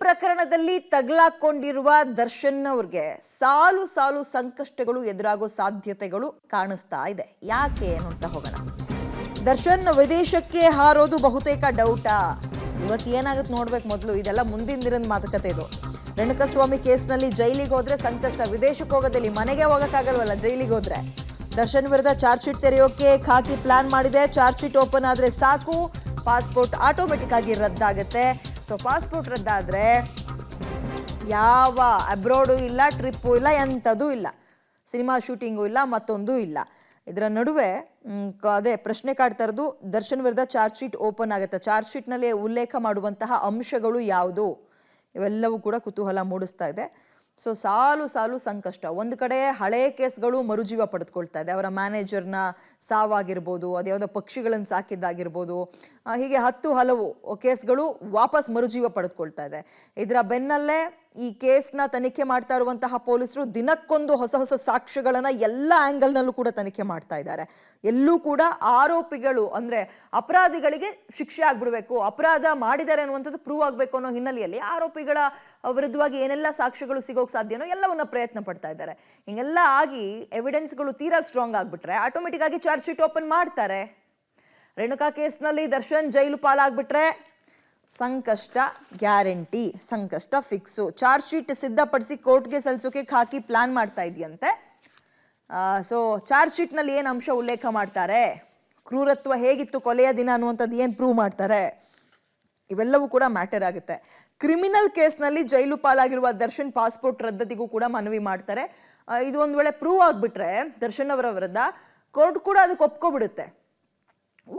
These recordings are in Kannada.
ಪ್ರಕರಣದಲ್ಲಿ ತಗಲಾಕೊಂಡಿರುವ ದರ್ಶನ್ ಅವ್ರಿಗೆ ಸಾಲು ಸಾಲು ಸಂಕಷ್ಟಗಳು ಎದುರಾಗೋ ಸಾಧ್ಯತೆಗಳು ಕಾಣಿಸ್ತಾ ಇದೆ. ಯಾಕೆ ಅಂತ ಹೋಗೋಣ. ದರ್ಶನ್ ವಿದೇಶಕ್ಕೆ ಹಾರೋದು ಬಹುತೇಕ ಡೌಟಾ? ಇವತ್ತು ಏನಾಗುತ್ತೆ ನೋಡ್ಬೇಕು. ಮೊದಲು ಇದೆಲ್ಲ ಮುಂದಿನ ದಿನದ ಮಾತುಕತೆ. ಇದು ರೇಣುಕಾಸ್ವಾಮಿ ಕೇಸ್ನಲ್ಲಿ ಜೈಲಿಗೆ ಹೋದ್ರೆ ಸಂಕಷ್ಟ. ವಿದೇಶಕ್ಕೆ ಹೋಗೋದಿಲ್ಲ, ಮನೆಗೆ ಹೋಗೋಕ್ಕಾಗಲ್ವಲ್ಲ ಜೈಲಿಗೆ ಹೋದ್ರೆ. ದರ್ಶನ್ ವಿರುದ್ಧ ಚಾರ್ಜ್ ಶೀಟ್ ತೆರೆಯೋಕೆ ಖಾಕಿ ಪ್ಲಾನ್ ಮಾಡಿದೆ. ಚಾರ್ಜ್ ಶೀಟ್ ಓಪನ್ ಆದ್ರೆ ಸಾಕು, ಪಾಸ್ಪೋರ್ಟ್ ಆಟೋಮೆಟಿಕ್ ಆಗಿ ರದ್ದಾಗುತ್ತೆ. ಸೊ ಪಾಸ್ಪೋರ್ಟ್ ರದ್ದಾದ್ರೆ ಯಾವ ಅಬ್ರಾಡು ಇಲ್ಲ, ಟ್ರಿಪ್ಪು ಇಲ್ಲ, ಎಂಥದ್ದು ಇಲ್ಲ, ಸಿನಿಮಾ ಶೂಟಿಂಗು ಇಲ್ಲ, ಮತ್ತೊಂದು ಇಲ್ಲ. ಇದರ ನಡುವೆ ಅದೇ ಪ್ರಶ್ನೆ ಕಾಡ್ತಾ ಇರೋದು, ದರ್ಶನ್ ವಿರುದ್ಧ ಚಾರ್ಜ್ ಶೀಟ್ ಓಪನ್ ಆಗುತ್ತೆ, ಚಾರ್ಜ್ ಶೀಟ್ನಲ್ಲಿ ಉಲ್ಲೇಖ ಮಾಡುವಂತಹ ಅಂಶಗಳು ಯಾವುದು, ಇವೆಲ್ಲವೂ ಕೂಡ ಕುತೂಹಲ ಮೂಡಿಸ್ತಾ ಇದೆ. ಸೊ ಸಾಲು ಸಾಲು ಸಂಕಷ್ಟ. ಒಂದು ಕಡೆ ಹಳೆ ಕೇಸ್ಗಳು ಮರುಜೀವ ಪಡೆದುಕೊಳ್ತಾ ಇದೆ. ಅವರ ಮ್ಯಾನೇಜರ್ನ ಸಾವಾಗಿರ್ಬೋದು, ಅದ್ಯಾವುದೋ ಪಕ್ಷಿಗಳನ್ನು ಸಾಕಿದ್ದಾಗಿರ್ಬೋದು, ಹೀಗೆ ಹಲವು ಕೇಸ್ಗಳು ವಾಪಸ್ ಮರುಜೀವ ಪಡೆದುಕೊಳ್ತಾ ಇದೆ. ಇದರ ಬೆನ್ನಲ್ಲೇ ಈ ಕೇಸ್ನ ತನಿಖೆ ಮಾಡ್ತಾ ಇರುವಂತಹ ಪೊಲೀಸರು ದಿನಕ್ಕೊಂದು ಹೊಸ ಹೊಸ ಸಾಕ್ಷ್ಯಗಳನ್ನು ಎಲ್ಲ ಆ್ಯಂಗಲ್ನಲ್ಲೂ ಕೂಡ ತನಿಖೆ ಮಾಡ್ತಾ ಇದ್ದಾರೆ. ಎಲ್ಲೂ ಕೂಡ ಆರೋಪಿಗಳು ಅಂದರೆ ಅಪರಾಧಿಗಳಿಗೆ ಶಿಕ್ಷೆ ಆಗ್ಬಿಡ್ಬೇಕು, ಅಪರಾಧ ಮಾಡಿದ್ದಾರೆ ಅನ್ನುವಂಥದ್ದು ಪ್ರೂವ್ ಆಗಬೇಕು ಅನ್ನೋ ಹಿನ್ನೆಲೆಯಲ್ಲಿ ಆರೋಪಿಗಳ ವಿರುದ್ಧವಾಗಿ ಏನೆಲ್ಲ ಸಾಕ್ಷ್ಯಗಳು ಸಿಗೋಕೆ ಸಾಧ್ಯನೋ ಎಲ್ಲವನ್ನ ಪ್ರಯತ್ನ ಪಡ್ತಾ ಇದ್ದಾರೆ. ಹಿಂಗೆಲ್ಲ ಆಗಿ ಎವಿಡೆನ್ಸ್ಗಳು ತೀರಾ ಸ್ಟ್ರಾಂಗ್ ಆಗಿಬಿಟ್ರೆ ಆಟೋಮೆಟಿಕ್ ಆಗಿ ಚಾರ್ಜ್ ಶೀಟ್ ಓಪನ್ ಮಾಡ್ತಾರೆ. ರೇಣುಕಾ ಕೇಸ್ನಲ್ಲಿ ದರ್ಶನ್ ಜೈಲು ಪಾಲಾಗ್ಬಿಟ್ರೆ ಸಂಕಷ್ಟ ಗ್ಯಾರಂಟಿ, ಸಂಕಷ್ಟ ಫಿಕ್ಸು. ಚಾರ್ಜ್ ಶೀಟ್ ಸಿದ್ಧಪಡಿಸಿ ಕೋರ್ಟ್ಗೆ ಸಲ್ಲಿಸೋಕೆ ಖಾಕಿ ಪ್ಲಾನ್ ಮಾಡ್ತಾ ಇದೆಯಂತೆ. ಸೊ ಚಾರ್ಜ್ ಶೀಟ್ನಲ್ಲಿ ಏನು ಅಂಶ ಉಲ್ಲೇಖ ಮಾಡ್ತಾರೆ, ಕ್ರೂರತ್ವ ಹೇಗಿತ್ತು ಕೊಲೆಯ ದಿನ ಅನ್ನುವಂಥದ್ದು ಏನು ಪ್ರೂವ್ ಮಾಡ್ತಾರೆ, ಇವೆಲ್ಲವೂ ಕೂಡ ಮ್ಯಾಟರ್ ಆಗುತ್ತೆ. ಕ್ರಿಮಿನಲ್ ಕೇಸ್ನಲ್ಲಿ ಜೈಲು ಪಾಲಾಗಿರುವ ದರ್ಶನ್ ಪಾಸ್ಪೋರ್ಟ್ ರದ್ದತಿಗೂ ಕೂಡ ಮನವಿ ಮಾಡ್ತಾರೆ. ಇದು ಒಂದು ವೇಳೆ ಪ್ರೂವ್ ಆಗಿಬಿಟ್ರೆ ದರ್ಶನ್ ಅವರ ವಿರುದ್ಧ ಕೋರ್ಟ್ ಕೂಡ ಅದಕ್ಕೆ ಒಪ್ಕೊಬಿಡುತ್ತೆ.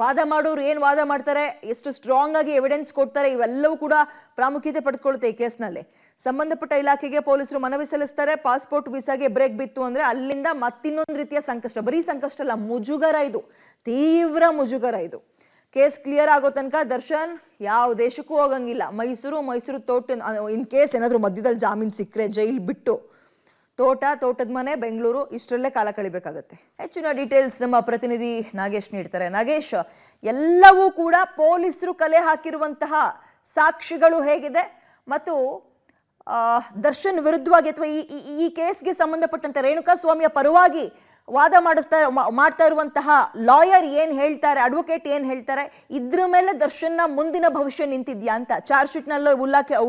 ವಾದ ಮಾಡೋರು ಏನು ವಾದ ಮಾಡ್ತಾರೆ, ಎಷ್ಟು ಸ್ಟ್ರಾಂಗ್ ಆಗಿ ಎವಿಡೆನ್ಸ್ ಕೊಡ್ತಾರೆ, ಇವೆಲ್ಲವೂ ಕೂಡ ಪ್ರಾಮುಖ್ಯತೆ ಪಡೆದುಕೊಳ್ಳುತ್ತೆ ಈ ಕೇಸ್ನಲ್ಲಿ. ಸಂಬಂಧಪಟ್ಟ ಇಲಾಖೆಗೆ ಪೊಲೀಸರು ಮನವಿ ಸಲ್ಲಿಸ್ತಾರೆ. ಪಾಸ್ಪೋರ್ಟ್ ವೀಸಾಗೆ ಬ್ರೇಕ್ ಬಿತ್ತು ಅಂದರೆ ಅಲ್ಲಿಂದ ಮತ್ತಿನ್ನೊಂದು ರೀತಿಯ ಸಂಕಷ್ಟ. ಬರೀ ಸಂಕಷ್ಟ ಅಲ್ಲ, ಮುಜುಗರ. ಇದು ತೀವ್ರ ಮುಜುಗರ. ಇದು ಕೇಸ್ ಕ್ಲಿಯರ್ ಆಗೋ ತನಕ ದರ್ಶನ್ ಯಾವ ದೇಶಕ್ಕೂ ಹೋಗಂಗಿಲ್ಲ. ಮೈಸೂರು ತೋಟ, ಇನ್ ಕೇಸ್ ಏನಾದರೂ ಮಧ್ಯದಲ್ಲಿ ಜಾಮೀನು ಸಿಕ್ಕರೆ ಜೈಲು ಬಿಟ್ಟು ತೋಟದ ಮನೆ ಬೆಂಗಳೂರು ಇಷ್ಟರಲ್ಲೇ ಕಾಲ ಕಳಿಬೇಕಾಗತ್ತೆ. ಹೆಚ್ಚಿನ ಡೀಟೇಲ್ಸ್ ನಮ್ಮ ಪ್ರತಿನಿಧಿ ನಾಗೇಶ್ ನೀಡ್ತಾರೆ. ನಾಗೇಶ್, ಎಲ್ಲವೂ ಕೂಡ ಪೊಲೀಸರು ಕಲೆ ಹಾಕಿರುವಂತಹ ಸಾಕ್ಷಿಗಳು ಹೇಗಿದೆ ಮತ್ತು ದರ್ಶನ್ ವಿರುದ್ಧವಾಗಿ ಅಥವಾ ಈ ಕೇಸ್ಗೆ ಸಂಬಂಧಪಟ್ಟಂತೆ ರೇಣುಕಾಸ್ವಾಮಿಯ ಪರವಾಗಿ ವಾದ ಮಾಡ್ತಾ ಇರುವಂತಹ ಲಾಯರ್ ಏನು ಹೇಳ್ತಾರೆ, ಅಡ್ವೊಕೇಟ್ ಏನು ಹೇಳ್ತಾರೆ, ಇದ್ರ ಮೇಲೆ ದರ್ಶನ್ನ ಮುಂದಿನ ಭವಿಷ್ಯ ನಿಂತಿದ್ಯಾ ಅಂತ, ಚಾರ್ಜ್ ಶೀಟ್ನಲ್ಲಿ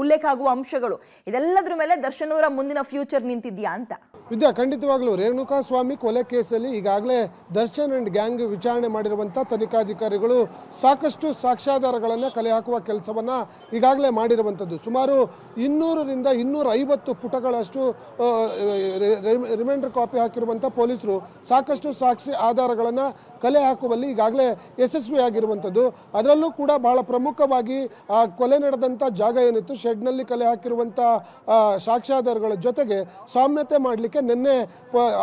ಉಲ್ಲೇಖ ಆಗುವ ಅಂಶಗಳು ಇದೆಲ್ಲದ್ರ ಮೇಲೆ ದರ್ಶನ್ ಅವರ ಮುಂದಿನ ಫ್ಯೂಚರ್ ನಿಂತಿದ್ಯಾ ಅಂತ? ವಿದ್ಯಾ, ಖಂಡಿತವಾಗ್ಲೂ ರೇಣುಕಾಸ್ವಾಮಿ ಕೊಲೆ ಕೇಸಲ್ಲಿ ಈಗಾಗಲೇ ದರ್ಶನ್ ಅಂಡ್ ಗ್ಯಾಂಗ್ ವಿಚಾರಣೆ ಮಾಡಿರುವಂಥ ತನಿಖಾಧಿಕಾರಿಗಳು ಸಾಕಷ್ಟು ಸಾಕ್ಷ್ಯಾಧಾರಗಳನ್ನು ಕಲೆ ಹಾಕುವ ಕೆಲಸವನ್ನು ಈಗಾಗಲೇ ಮಾಡಿರುವಂಥದ್ದು. ಸುಮಾರು 200ರಿಂದ 250 ಪುಟಗಳಷ್ಟು ರಿಮೈಂಡರ್ ಕಾಪಿ ಹಾಕಿರುವಂಥ ಪೊಲೀಸರು ಸಾಕಷ್ಟು ಸಾಕ್ಷಿ ಆಧಾರಗಳನ್ನು ಕಲೆ ಹಾಕುವಲ್ಲಿ ಈಗಾಗಲೇ ಯಶಸ್ವಿಯಾಗಿರುವಂಥದ್ದು. ಅದರಲ್ಲೂ ಕೂಡ ಬಹಳ ಪ್ರಮುಖವಾಗಿ ಕೊಲೆ ನಡೆದಂಥ ಜಾಗ ಏನಿತ್ತು, ಶೆಡ್ನಲ್ಲಿ ಕಲೆ ಹಾಕಿರುವಂಥ ಸಾಕ್ಷ್ಯಾಧಾರಗಳ ಜೊತೆಗೆ ಸಾಮ್ಯತೆ ಮಾಡಲಿಕ್ಕೆ ನಿನ್ನೆ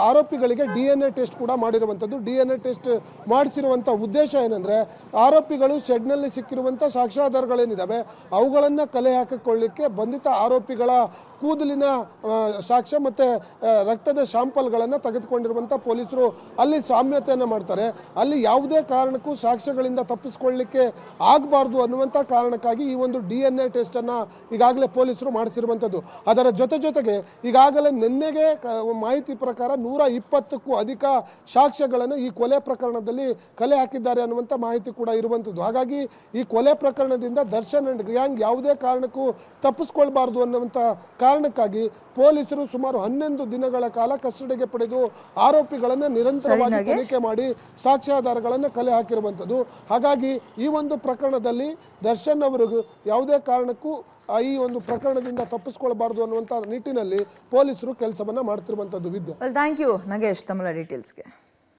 ಆರೋಪಿಗಳಿಗೆ DNA ಟೆಸ್ಟ್ ಕೂಡ ಮಾಡಿರುವಂಥದ್ದು. DNA ಟೆಸ್ಟ್ ಮಾಡಿಸಿರುವಂಥ ಉದ್ದೇಶ ಏನಂದರೆ ಆರೋಪಿಗಳು ಶೆಡ್ನಲ್ಲಿ ಸಿಕ್ಕಿರುವಂಥ ಸಾಕ್ಷ್ಯಾಧಾರಗಳೇನಿದ್ದಾವೆ ಅವುಗಳನ್ನು ಕಲೆ ಹಾಕಿಕೊಳ್ಳಿಕ್ಕೆ ಬಂಧಿತ ಆರೋಪಿಗಳ ಕೂದಲಿನ ಸಾಕ್ಷ್ಯ ಮತ್ತು ರಕ್ತದ ಶಾಂಪಲ್ಗಳನ್ನು ತೆಗೆದುಕೊಂಡಿರುವಂಥ ಪೊಲೀಸರು ಅಲ್ಲಿ ಸಾಮ್ಯತೆಯನ್ನು ಮಾಡ್ತಾರೆ. ಅಲ್ಲಿ ಯಾವುದೇ ಕಾರಣಕ್ಕೂ ಸಾಕ್ಷ್ಯಗಳಿಂದ ತಪ್ಪಿಸ್ಕೊಳ್ಳಿಕ್ಕೆ ಆಗಬಾರ್ದು ಅನ್ನುವಂಥ ಕಾರಣಕ್ಕಾಗಿ ಈ ಒಂದು DNA ಟೆಸ್ಟನ್ನು ಈಗಾಗಲೇ ಪೊಲೀಸರು ಮಾಡಿಸಿರುವಂಥದ್ದು. ಅದರ ಜೊತೆಗೆ ಈಗಾಗಲೇ ನಿನ್ನೆಗೆ ಮಾಹಿತಿ ಪ್ರಕಾರ 120ಕ್ಕೂ ಅಧಿಕ ಸಾಕ್ಷ್ಯಗಳನ್ನು ಈ ಕೊಲೆ ಪ್ರಕರಣದಲ್ಲಿ ಕಲೆ ಹಾಕಿದ್ದಾರೆ ಅನ್ನುವಂಥ ಮಾಹಿತಿ ಕೂಡ ಇರುವಂಥದ್ದು. ಹಾಗಾಗಿ ಈ ಕೊಲೆ ಪ್ರಕರಣದಿಂದ ದರ್ಶನ್ ಅಂಡ್ ಗ್ಯಾಂಗ್ ಯಾವುದೇ ಕಾರಣಕ್ಕೂ ತಪ್ಪಿಸ್ಕೊಳ್ಬಾರ್ದು ಅನ್ನುವಂಥ ಕಾರಣಕ್ಕಾಗಿ ಪೊಲೀಸರು ಸುಮಾರು 11 ದಿನಗಳ ಕಾಲ ಕಸ್ಟಡಿಗೆ ಪಡೆದು ಆರೋಪಿಗಳನ್ನು ನಿರಂತರವಾಗಿ ತನಿಖೆ ಮಾಡಿ ಸಾಕ್ಷ್ಯಾಧಾರಗಳನ್ನು ಕಲೆ ಹಾಕಿರುವಂಥದ್ದು. ಹಾಗಾಗಿ ಈ ಒಂದು ಪ್ರಕರಣದಲ್ಲಿ ದರ್ಶನ್ ಅವರಿಗೂ ಯಾವುದೇ ಕಾರಣಕ್ಕೂ ಈ ಒಂದು ಪ್ರಕರಣದಿಂದ ತಪ್ಪಿಸ್ಕೊಳ್ಬಾರ್ದು ಅನ್ನುವಂಥ ನಿಟ್ಟಿನಲ್ಲಿ ಪೊಲೀಸರು ಕೆಲಸವನ್ನು ಮಾಡ್ತಿರುವಂಥದ್ದು. ವಿದ್ಯಾ, ಥ್ಯಾಂಕ್ ಯು ನಾಗೇಶ್ ತಮ್ಮ ಡೀಟೇಲ್ಸ್ಗೆ.